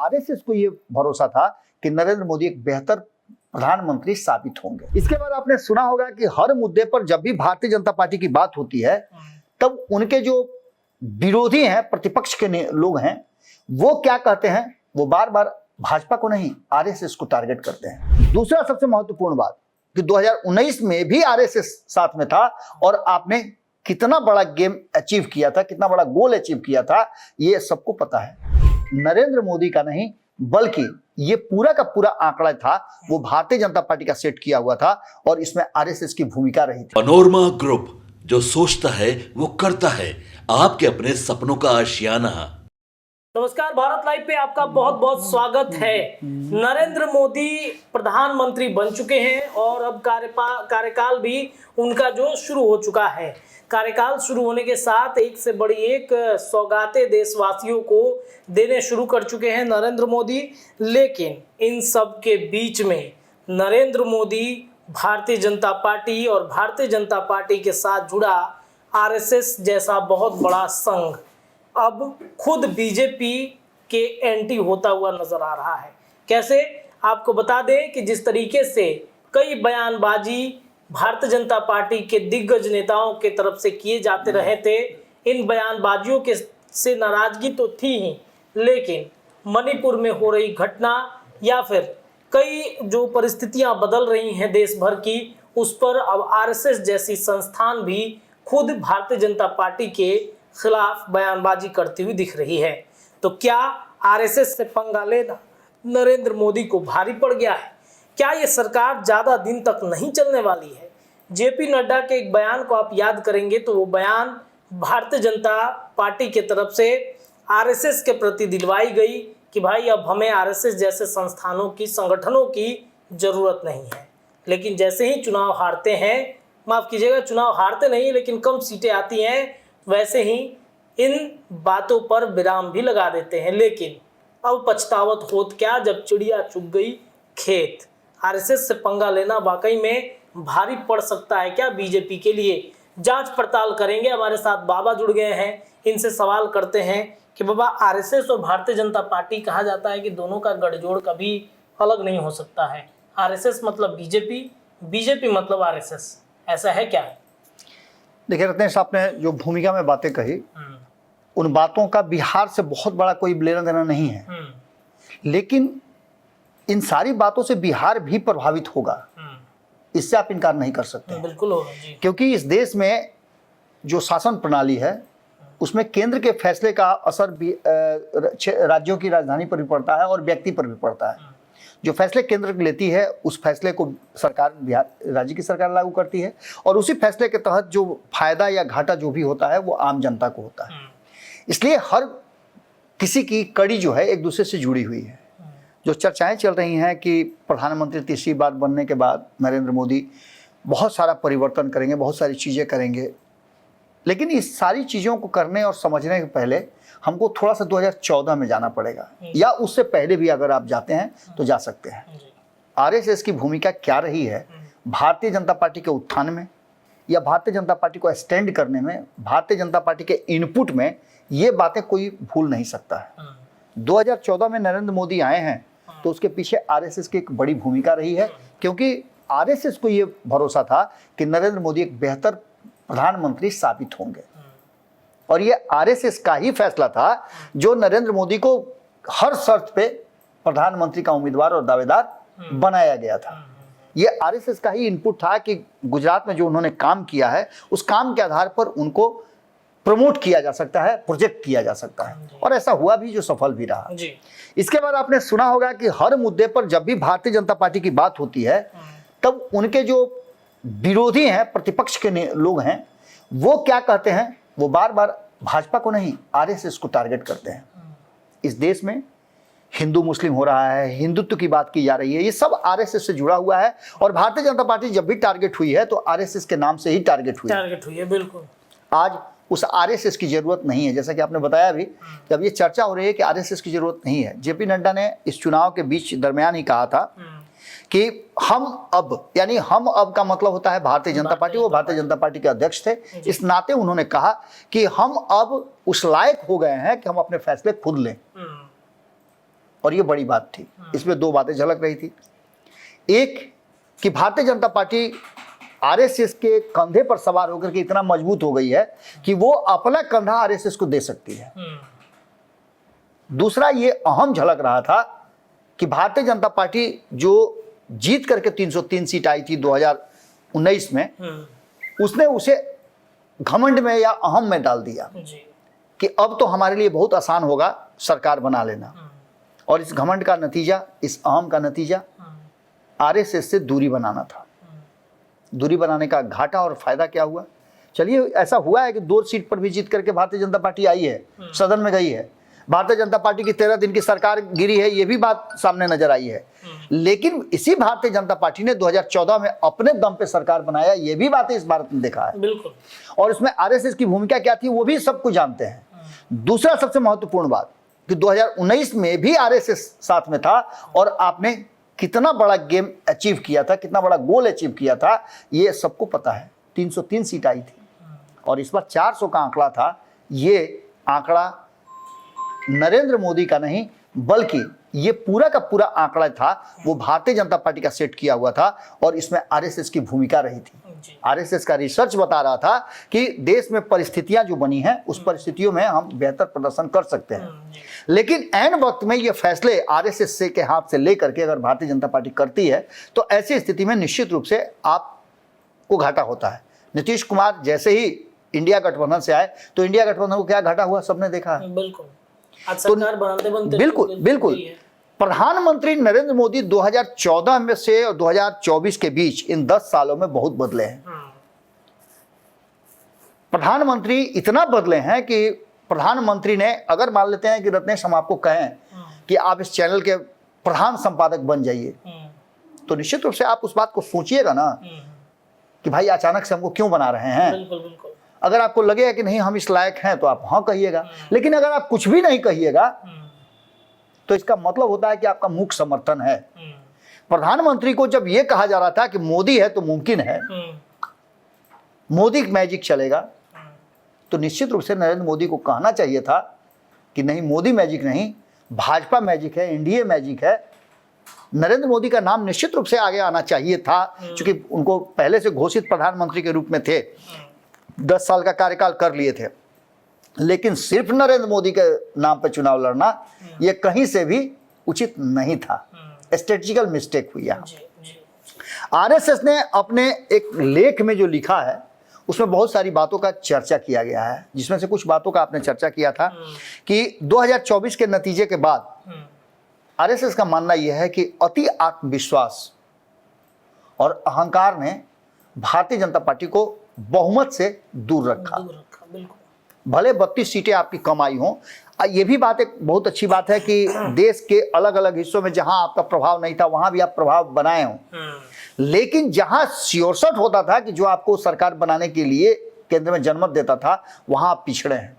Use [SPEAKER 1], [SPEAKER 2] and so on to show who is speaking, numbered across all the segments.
[SPEAKER 1] RSS को ये भरोसा था कि नरेंद्र मोदी एक बेहतर प्रधानमंत्री साबित होंगे। इसके बाद आपने सुना होगा कि हर मुद्दे पर जब भी भारतीय जनता पार्टी की बात होती है तब उनके जो विरोधी हैं, प्रतिपक्ष के लोग हैं, वो क्या कहते हैं, वो बार बार भाजपा को नहीं आरएसएस को टारगेट करते हैं। दूसरा सबसे महत्वपूर्ण बात कि 2019 में भी आरएसएस साथ में था और आपने कितना बड़ा गेम अचीव किया था, कितना बड़ा गोल अचीव किया था, ये सबको पता है। नरेंद्र मोदी का नहीं बल्कि ये पूरा का पूरा आंकड़ा था वो भारतीय जनता पार्टी का सेट किया हुआ था और इसमें आरएसएस की भूमिका रही थी।
[SPEAKER 2] पनोरमा ग्रुप, जो सोचता है वो करता है, आपके अपने सपनों का आशियाना।
[SPEAKER 3] नमस्कार, भारत लाइव पे आपका बहुत बहुत स्वागत है। नरेंद्र मोदी प्रधानमंत्री बन चुके हैं और अब कार्यकाल भी उनका जो शुरू हो चुका है। कार्यकाल शुरू होने के साथ एक से बड़ी एक सौगातें देशवासियों को देने शुरू कर चुके हैं नरेंद्र मोदी। लेकिन इन सब के बीच में नरेंद्र मोदी, भारतीय जनता पार्टी और भारतीय जनता पार्टी के साथ जुड़ा आरएसएस जैसा बहुत बड़ा संघ अब खुद बीजेपी के एंटी होता हुआ नजर आ रहा है। कैसे, आपको बता दें कि जिस तरीके से कई बयानबाजी भारतीय जनता पार्टी के दिग्गज नेताओं के तरफ से किए जाते रहे थे, इन बयानबाजियों के से नाराजगी तो थी ही, लेकिन मणिपुर में हो रही घटना या फिर कई जो परिस्थितियां बदल रही हैं देश भर की, उस पर अब आरएसएस जैसी संस्थान भी खुद भारतीय जनता पार्टी के खिलाफ बयानबाजी करती हुई दिख रही है। तो क्या आरएसएस से पंगा लेना नरेंद्र मोदी को भारी पड़ गया है? क्या ये सरकार ज़्यादा दिन तक नहीं चलने वाली है? जेपी नड्डा के एक बयान को आप याद करेंगे तो वो बयान भारतीय जनता पार्टी के तरफ से आरएसएस के प्रति दिलवाई गई कि भाई अब हमें आरएसएस जैसे संगठनों की ज़रूरत नहीं है। लेकिन जैसे ही चुनाव हारते हैं, माफ़ कीजिएगा, चुनाव हारते नहीं लेकिन कम सीटें आती हैं, वैसे ही इन बातों पर विराम भी लगा देते हैं। लेकिन अब पछतावत होत क्या जब चिड़िया चुग गई खेत। आरएसएस से पंगा लेना वाकई में भारी पड़ सकता है क्या बीजेपी के लिए? जांच पड़ताल करेंगे। हमारे साथ बाबा जुड़ गए हैं, इनसे सवाल करते हैं कि बाबा, आरएसएस और भारतीय जनता पार्टी कहा जाता है कि दोनों का गठजोड़ कभी अलग नहीं हो सकता है। आरएसएस मतलब बीजेपी, बीजेपी मतलब आरएसएस, ऐसा है क्या?
[SPEAKER 1] देखिए रत्नेश साहब ने जो भूमिका में बातें कही, उन बातों का बिहार से बहुत बड़ा कोई लेना देना नहीं है, लेकिन इन सारी बातों से बिहार भी प्रभावित होगा, इससे आप इनकार नहीं कर सकते।
[SPEAKER 3] बिल्कुल होगा जी। क्योंकि
[SPEAKER 1] इस देश में जो शासन प्रणाली है उसमें केंद्र के फैसले का असर भी राज्यों की राजधानी पर भी पड़ता है और व्यक्ति पर भी पड़ता है। जो फैसले केंद्र लेती है उस फैसले को सरकार, बिहार राज्य की सरकार लागू करती है और उसी फैसले के तहत जो फायदा या घाटा जो भी होता है वो आम जनता को होता है। इसलिए हर किसी की कड़ी जो है एक दूसरे से जुड़ी हुई है। जो चर्चाएं चल रही हैं कि प्रधानमंत्री तीसरी बार बनने के बाद नरेंद्र मोदी बहुत सारा परिवर्तन करेंगे, बहुत सारी चीज़ें करेंगे, लेकिन इस सारी चीज़ों को करने और समझने के पहले हमको थोड़ा सा 2014 में जाना पड़ेगा, या उससे पहले भी अगर आप जाते हैं तो जा सकते हैं। आरएसएस की भूमिका क्या रही है भारतीय जनता पार्टी के उत्थान में या भारतीय जनता पार्टी को स्टैंड करने में, भारतीय जनता पार्टी के इनपुट में, ये बातें कोई भूल नहीं सकता है। 2014 में नरेंद्र मोदी आए हैं तो उसके पीछे आरएसएस की एक बड़ी भूमिका रही है, क्योंकि आरएसएस को ये भरोसा था कि नरेंद्र मोदी एक बेहतर प्रधानमंत्री साबित होंगे और ये आरएसएस का ही फैसला था जो नरेंद्र मोदी को हर शर्त पे प्रधानमंत्री का उम्मीदवार और दावेदार बनाया गया था। ये आरएसएस का ही इनपुट था कि गुजरात में जो उन्होंने काम किया है उस काम के आधार पर उनको प्रमोट किया जा सकता है, प्रोजेक्ट किया जा सकता है, और ऐसा हुआ भी, जो सफल भी रहा जी। इसके बाद आपने सुना होगा कि हर मुद्दे पर जब भी भारतीय जनता पार्टी की बात होती है तब उनके जो विरोधी हैं, प्रतिपक्ष के लोग हैं, वो क्या कहते हैं, वो बार बार भाजपा को नहीं आरएसएस को टारगेट करते हैं। इस देश में हिंदू मुस्लिम हो रहा है, हिंदुत्व की बात की जा रही है, ये सब आरएसएस से जुड़ा हुआ है और भारतीय जनता पार्टी जब भी टारगेट हुई है तो आरएसएस के नाम से ही टारगेट हुई है।
[SPEAKER 3] बिल्कुल।
[SPEAKER 1] आज उस आरएसएस की जरूरत नहीं है, जैसा कि आपने बताया भी, जब ये चर्चा हो रही है कि आरएसएस की जरूरत नहीं है। जेपी नड्डा ने इस चुनाव के बीच दरमियान ही कहा था कि हम अब, यानी हम अब का मतलब होता है भारतीय जनता पार्टी, वो भारतीय जनता पार्टी के अध्यक्ष थे, इस नाते उन्होंने कहा कि हम अब उस लायक हो गए हैं कि हम अपने फैसले खुद लें। और ये बड़ी बात थी। इसमें दो बातें झलक रही थी। एक कि भारतीय जनता पार्टी आरएसएस के कंधे पर सवार होकर के इतना मजबूत हो गई है कि वो अपना कंधा आरएसएस को दे सकती है। दूसरा ये अहम झलक रहा था कि भारतीय जनता पार्टी जो जीत करके 303 सीट आई थी 2019 में, उसने उसे घमंड में या अहम में डाल दिया कि अब तो हमारे लिए बहुत आसान होगा सरकार बना लेना। और इस घमंड का नतीजा, इस अहम का नतीजा आरएसएस से दूरी बनाना था। दूरी बनाने का घाटा और फायदा क्या हुआ? चलिए, ऐसा हुआ है कि 2 सीट पर भी जीत करके भारतीय जनता पार्टी आई है, सदन में गई है। भारतीय जनता पार्टी की 13 दिन की सरकार गिरी है, ये भी बात सामने नजर आई है। लेकिन इसी भारतीय जनता पार्टी ने 2014 में अपने दम पे सरकार बनाया, ये भी बातें इस भारत में देखा है।
[SPEAKER 3] बिल्कुल।
[SPEAKER 1] और इसमें आरएसएस की भूमिका क्या थी वो भी सब कुछ जानते हैं। दूसरा सबसे महत्वपूर्ण बात कि 2019 में भी आरएसएस साथ में था और आपने कितना बड़ा गेम अचीव किया था, कितना बड़ा गोल अचीव किया था, ये सबको पता है। 303 सीट आई थी और इस बार 400 का आंकड़ा था। ये आंकड़ा नरेंद्र मोदी का नहीं, बल्कि ये पूरा का पूरा आंकड़ा था, वो भारतीय जनता पार्टी का सेट किया हुआ था और इसमें आरएसएस की भूमिका रही थी। आरएसएस का रिसर्च बता रहा था कि देश में परिस्थितियां जो बनी हैं, उस परिस्थितियों में हम बेहतर प्रदर्शन कर सकते हैं। लेकिन ऐन वक्त में ये फैसले आरएसएस के हाथ से लेकर के अगर भारतीय जनता पार्टी करती है तो ऐसी स्थिति में निश्चित रूप से आपको घाटा होता है। नीतीश कुमार जैसे ही इंडिया गठबंधन से आए तो इंडिया गठबंधन को क्या घाटा हुआ सबने देखा है।
[SPEAKER 3] बिल्कुल। आज सरकार बनाते बनते
[SPEAKER 1] बिल्कुल प्रधानमंत्री नरेंद्र मोदी 2014 में से और 2024 के बीच इन 10 सालों में बहुत बदले हैं। प्रधानमंत्री इतना बदले हैं कि प्रधानमंत्री ने, अगर मान लेते हैं कि रत्नेश हम आपको कहें कि आप इस चैनल के प्रधान संपादक बन जाइए, तो निश्चित रूप से आप उस बात को सोचिएगा ना कि भाई अचानक से हमको क्यों बना रहे हैं।
[SPEAKER 3] बिल्कुल बिल्कुल।
[SPEAKER 1] अगर आपको लगेगा कि नहीं हम इस लायक हैं तो आप हाँ कहिएगा, लेकिन अगर आप कुछ भी नहीं कहिएगा तो इसका मतलब होता है कि आपका मुख्य समर्थन है। प्रधानमंत्री को जब यह कहा जा रहा था कि मोदी है तो मुमकिन है, मोदी मैजिक चलेगा, तो निश्चित रूप से नरेंद्र मोदी को कहना चाहिए था कि नहीं, मोदी मैजिक नहीं, भाजपा मैजिक है, एनडीए मैजिक है। नरेंद्र मोदी का नाम निश्चित रूप से आगे आना चाहिए था, क्योंकि उनको पहले से घोषित प्रधानमंत्री के रूप में थे, 10 साल का कार्यकाल कर लिए थे। लेकिन सिर्फ नरेंद्र मोदी के नाम पर चुनाव लड़ना यह कहीं से भी उचित नहीं था। स्ट्रेटेजिकल मिस्टेक हुई है। आरएसएस ने अपने एक लेख में जो लिखा है उसमें बहुत सारी बातों का चर्चा किया गया है, जिसमें से कुछ बातों का आपने चर्चा किया था कि 2024 के नतीजे के बाद आरएसएस का मानना यह है कि अति आत्मविश्वास और अहंकार ने भारतीय जनता पार्टी को बहुमत से दूर रखा।
[SPEAKER 3] बिल्कुल।
[SPEAKER 1] भले 32 सीटें आपकी कम आई हों, ये भी बात एक बहुत अच्छी बात है कि देश के अलग अलग हिस्सों में जहां आपका प्रभाव नहीं था वहां भी आप प्रभाव बनाए हों। लेकिन जहां सियोरसट होता था कि जो आपको सरकार बनाने के लिए केंद्र में जनमत देता था, वहां आप पिछड़े हैं।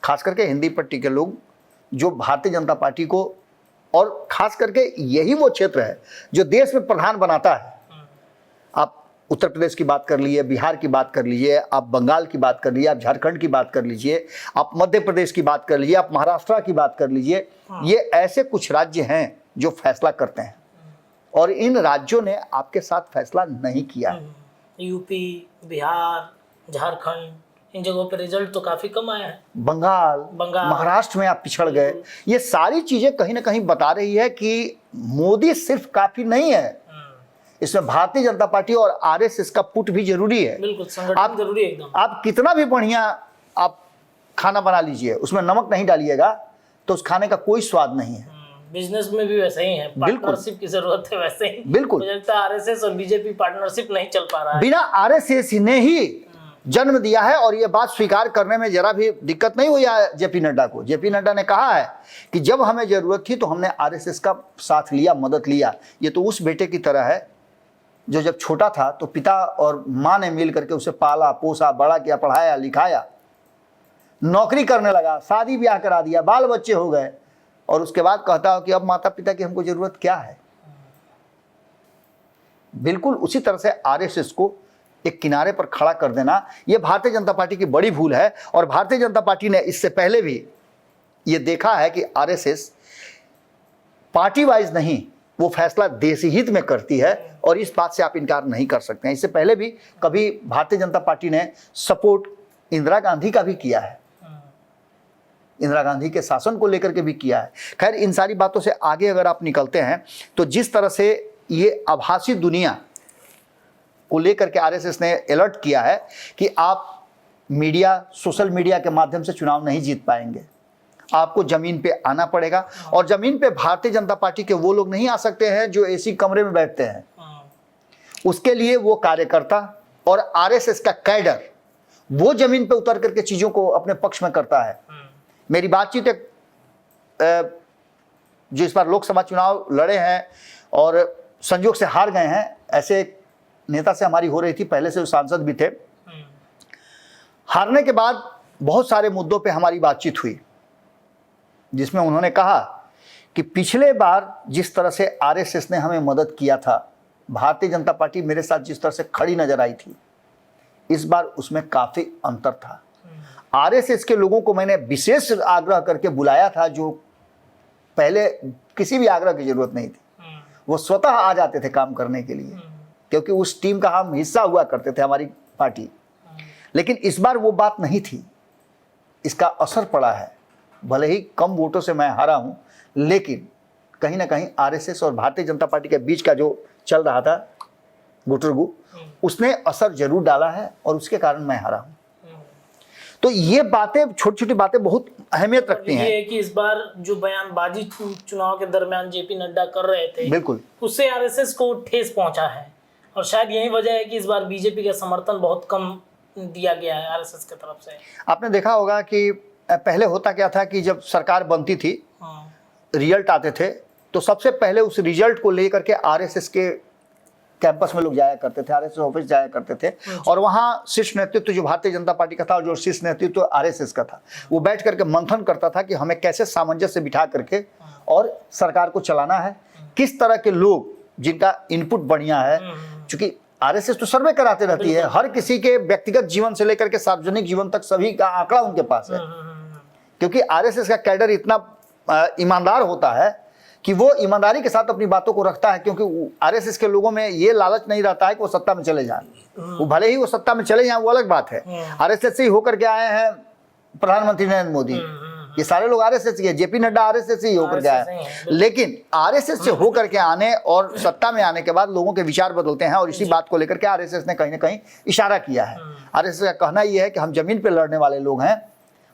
[SPEAKER 1] खास करके हिंदी पट्टी के लोग जो भारतीय जनता पार्टी को, और खास करके यही वो क्षेत्र है जो देश में प्रधान बनाता है। आप उत्तर प्रदेश की बात कर लीजिए, बिहार की बात कर लीजिए, आप बंगाल की बात कर लीजिए, आप झारखंड की बात कर लीजिए, आप मध्य प्रदेश की बात कर लीजिए, आप महाराष्ट्र की बात कर लीजिए। ये ऐसे कुछ राज्य हैं जो फैसला करते हैं और इन राज्यों ने आपके साथ फैसला नहीं किया है।
[SPEAKER 3] यूपी, बिहार, झारखंड, इन जगहों पे रिजल्ट तो काफी कम आया है।
[SPEAKER 1] बंगाल, महाराष्ट्र में आप पिछड़ गए। ये सारी चीजें कहीं ना कहीं बता रही है कि मोदी सिर्फ काफी नहीं है, इसमें भारतीय जनता पार्टी और आरएसएस का पुट भी जरूरी है।
[SPEAKER 3] बिल्कुल, संगठन जरूरी है एकदम।
[SPEAKER 1] आप कितना भी बढ़िया आप खाना बना लीजिए, उसमें नमक नहीं डालिएगा तो उस खाने का कोई स्वाद नहीं है।
[SPEAKER 3] बिजनेस में भी वैसे ही है, पार्टनरशिप की जरूरत है वैसे ही।
[SPEAKER 1] बिल्कुल।
[SPEAKER 3] मुझे लगता है आरएसएस और बीजेपी पार्टनरशिप नहीं चल पा रहा है।
[SPEAKER 1] बिना आरएसएस ने ही जन्म दिया है और ये बात स्वीकार करने में जरा भी दिक्कत नहीं हुई है जेपी नड्डा को। जेपी नड्डा ने कहा है कि जब हमें जरूरत थी तो हमने आरएसएस का साथ लिया, मदद लिया। ये तो उस बेटे की तरह है जो जब छोटा था तो पिता और माँ ने मिल करके उसे पाला पोसा, बड़ा किया, पढ़ाया लिखाया, नौकरी करने लगा, शादी ब्याह करा दिया, बाल बच्चे हो गए, और उसके बाद कहता हो कि अब माता पिता की हमको जरूरत क्या है। बिल्कुल उसी तरह से आरएसएस को एक किनारे पर खड़ा कर देना यह भारतीय जनता पार्टी की बड़ी भूल है। और भारतीय जनता पार्टी ने इससे पहले भी ये देखा है कि आरएसएस पार्टी वाइज नहीं, वो फैसला देश हित में करती है और इस बात से आप इनकार नहीं कर सकते हैं। इससे पहले भी कभी भारतीय जनता पार्टी ने सपोर्ट इंदिरा गांधी का भी किया है, इंदिरा गांधी के शासन को लेकर के भी किया है। खैर, इन सारी बातों से आगे अगर आप निकलते हैं तो जिस तरह से ये आभासी दुनिया को लेकर के आरएसएस ने अलर्ट किया है कि आप मीडिया, सोशल मीडिया के माध्यम से चुनाव नहीं जीत पाएंगे, आपको जमीन पे आना पड़ेगा। और जमीन पे भारतीय जनता पार्टी के वो लोग नहीं आ सकते हैं जो एसी कमरे में बैठते हैं, उसके लिए वो कार्यकर्ता और आरएसएस का कैडर वो जमीन पे उतर करके चीजों को अपने पक्ष में करता है। मेरी बातचीत एक जो इस बार लोकसभा चुनाव लड़े हैं और संयोग से हार गए हैं, ऐसे एक नेता से हमारी हो रही थी, पहले से वो सांसद भी थे। हारने के बाद बहुत सारे मुद्दों पे हमारी बातचीत हुई, जिसमें उन्होंने कहा कि पिछले बार जिस तरह से आरएसएस ने हमें मदद किया था, भारतीय जनता पार्टी मेरे साथ जिस तरह से खड़ी नजर आई थी, इस बार उसमें काफी अंतर था। आरएसएस के लोगों को मैंने विशेष आग्रह करके बुलाया था, जो पहले किसी भी आग्रह की जरूरत नहीं थी, वो स्वतः आ जाते थे काम करने के लिए, क्योंकि उस टीम का हम हिस्सा हुआ करते थे, हमारी पार्टी। लेकिन इस बार वो बात नहीं थी, इसका असर पड़ा है। भले ही कम वोटों से मैं हारा हूं, लेकिन कहीं ना कहीं आरएसएस और भारतीय जनता पार्टी के बीच का जो चल रहा था गुटरगु, उसने असर जरूर डाला है और उसके कारण मैं हारा हूं। तो ये बातें, छोटी छोटी बातें बहुत अहमियत रखती हैं।
[SPEAKER 3] ये है कि इस बार जो बयानबाजी चुनाव के दरमियान जेपी नड्डा कर रहे थे,
[SPEAKER 1] बिल्कुल, उससे
[SPEAKER 3] आरएसएस को ठेस पहुंचा है और शायद यही वजह है कि इस बार बीजेपी का समर्थन बहुत कम दिया गया है आरएसएस की तरफ से।
[SPEAKER 1] आपने देखा होगा कि पहले होता क्या था कि जब सरकार बनती थी, रिजल्ट आते थे, तो सबसे पहले उस रिजल्ट को लेकर के आरएसएस के कैंपस में लोग जाया करते थे, आरएसएस ऑफिस जाया करते थे, और वहाँ शीर्ष नेतृत्व जो भारतीय जनता पार्टी का था और जो शीर्ष नेतृत्व आरएसएस का था, वो बैठ करके मंथन करता था कि हमें कैसे सामंजस्य बिठा करके और सरकार को चलाना है, किस तरह के लोग जिनका इनपुट बढ़िया है। क्योंकि आरएसएस तो सर्वे कराते रहती है, हर किसी के व्यक्तिगत जीवन से लेकर के सार्वजनिक जीवन तक सभी का आंकड़ा उनके पास है, क्योंकि आरएसएस का कैडर इतना ईमानदार होता है कि वो ईमानदारी के साथ अपनी बातों को रखता है। क्योंकि आरएसएस के लोगों में ये लालच नहीं रहता है कि वो सत्ता में चले जाएं, वो भले ही वो सत्ता में चले जाएं, वो अलग बात है। आरएसएस से ही होकर के आए हैं प्रधानमंत्री नरेंद्र मोदी, ये सारे लोग आरएसएस के, जेपी नड्डा आरएसएस से ही होकर के आए। लेकिन आरएसएस से होकर के आने और सत्ता में आने के बाद लोगों के विचार बदलते हैं, और इसी बात को लेकर के आरएसएस ने कहीं ना कहीं इशारा किया है। आरएसएस का कहना यह है कि हम जमीन पर लड़ने वाले लोग हैं,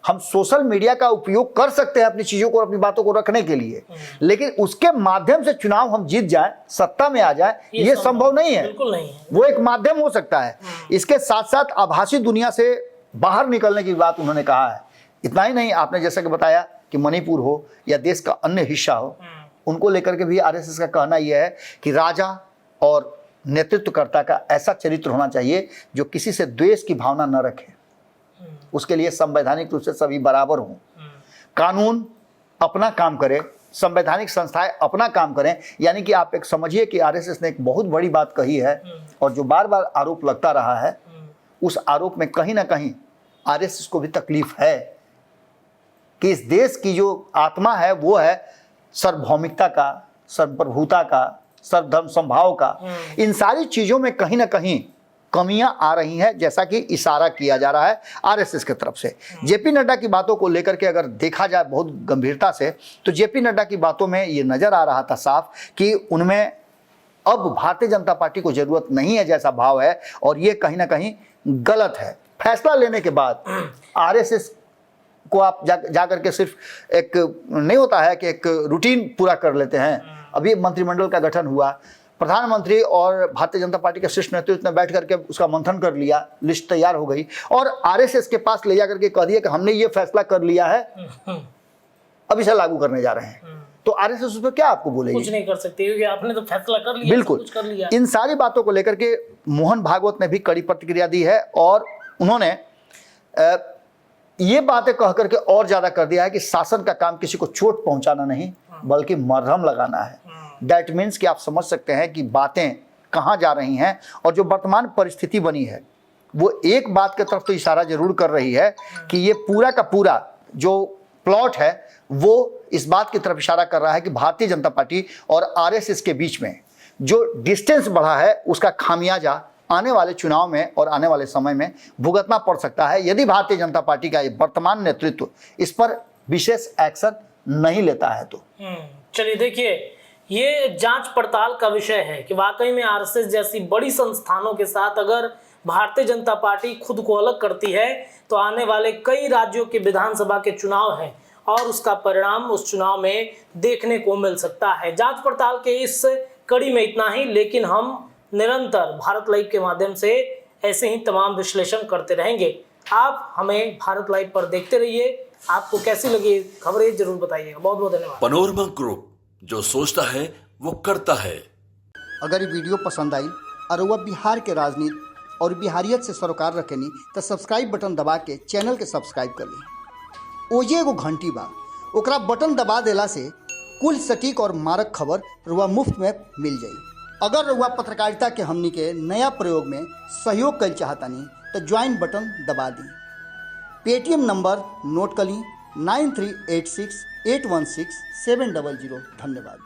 [SPEAKER 1] हम सोशल मीडिया का उपयोग कर सकते हैं अपनी चीजों को, अपनी बातों को रखने के लिए, लेकिन उसके माध्यम से चुनाव हम जीत जाए, सत्ता में आ जाए, ये संभव नहीं है।
[SPEAKER 3] बिल्कुल नहीं है।
[SPEAKER 1] वो एक माध्यम हो सकता है। इसके साथ साथ आभासी दुनिया से बाहर निकलने की बात उन्होंने कहा है। इतना ही नहीं, आपने जैसा कि बताया कि मणिपुर हो या देश का अन्य हिस्सा हो, उनको लेकर के भी आरएसएस का कहना यह है कि राजा और नेतृत्वकर्ता का ऐसा चरित्र होना चाहिए जो किसी से द्वेष की भावना न रखे, उसके लिए संवैधानिक रूप से सभी बराबर हों, कानून अपना काम करे, संवैधानिक संस्थाएं अपना काम करें। यानी कि आप एक समझिए कि आरएसएस ने एक बहुत बड़ी बात कही है, और जो बार बार आरोप लगता रहा है, उस आरोप में कहीं ना कहीं आरएसएस को भी तकलीफ है कि इस देश की जो आत्मा है वो है सार्वभौमिकता का, सर्वप्रभुता का, सर्वधर्म समभाव का। इन सारी चीजों में कहीं ना कहीं कमियां आ रही हैं, जैसा कि इशारा किया जा रहा है आरएसएस की तरफ से। जेपी नड्डा की बातों को लेकर के अगर देखा जाए बहुत गंभीरता से, तो जेपी नड्डा की बातों में ये नजर आ रहा था साफ कि उनमें अब भारतीय जनता पार्टी को जरूरत नहीं है जैसा भाव है, और ये कहीं ना कहीं गलत है। फैसला लेने के बाद आरएसएस को आप जा करके सिर्फ एक नहीं होता है कि एक रूटीन पूरा कर लेते हैं। अभी मंत्रिमंडल का गठन हुआ, प्रधानमंत्री और भारतीय जनता पार्टी के शीर्ष नेतृत्व ने बैठ करके उसका मंथन कर लिया, लिस्ट तैयार हो गई, और आरएसएस के पास ले जाकर के कह दिया कि हमने ये फैसला कर लिया है, अब इसे लागू करने जा रहे हैं। तो आरएसएस उस पर क्या आपको बोलेगी?
[SPEAKER 3] कुछ नहीं कर सकती, क्योंकि आपने तो फैसला कर लिया,
[SPEAKER 1] बिल्कुल
[SPEAKER 3] कुछ कर लिया।
[SPEAKER 1] इन सारी बातों को लेकर के मोहन भागवत ने भी कड़ी प्रतिक्रिया दी है, और उन्होंने ये बातें कह करके और ज्यादा कर दिया है कि शासन का काम किसी को चोट पहुंचाना नहीं, बल्कि मरहम लगाना है। दैट मीन्स कि आप समझ सकते हैं कि बातें कहाँ जा रही हैं, और जो वर्तमान परिस्थिति बनी है वो एक बात की तरफ तो इशारा जरूर कर रही है कि ये पूरा का पूरा जो प्लॉट है वो इस बात की तरफ इशारा कर रहा है कि भारतीय जनता पार्टी और आरएसएस के बीच में जो डिस्टेंस बढ़ा है उसका खामियाजा आने वाले चुनाव में और आने वाले समय में भुगतना पड़ सकता है यदि भारतीय जनता पार्टी का ये वर्तमान नेतृत्व इस पर विशेष एक्शन नहीं लेता है तो।
[SPEAKER 3] चलिए देखिए, ये जांच पड़ताल का विषय है कि वाकई में आरएसएस जैसी बड़ी संस्थानों के साथ अगर भारतीय जनता पार्टी खुद को अलग करती है तो आने वाले कई राज्यों के विधानसभा के चुनाव हैं और उसका परिणाम उस चुनाव में देखने को मिल सकता है। जांच पड़ताल के इस कड़ी में इतना ही, लेकिन हम निरंतर भारत लाइव के माध्यम से ऐसे ही तमाम विश्लेषण करते रहेंगे। आप हमें भारत लाइव पर देखते रहिए। आपको कैसी लगी खबरें जरूर बताइएगा। बहुत बहुत धन्यवाद।
[SPEAKER 2] पनोरमा ग्रुप, जो सोचता है वो करता है।
[SPEAKER 1] अगर ये वीडियो पसंद आई और वह बिहार के राजनीति और बिहारियत से सरोकार रखेनी तो सब्सक्राइब बटन दबा के चैनल के सब्सक्राइब कर ली। ओजे एगो घंटी बा, ओकरा बटन दबा देला से कुल सटीक और मारक खबर रुआ मुफ्त में मिल जाई। अगर रुआ पत्रकारिता के हमनी के नया प्रयोग में सहयोग कर चाहतानी तो ज्वाइन बटन दबा दी। पेटीएम नंबर नोट कर ली 9386816700। धन्यवाद।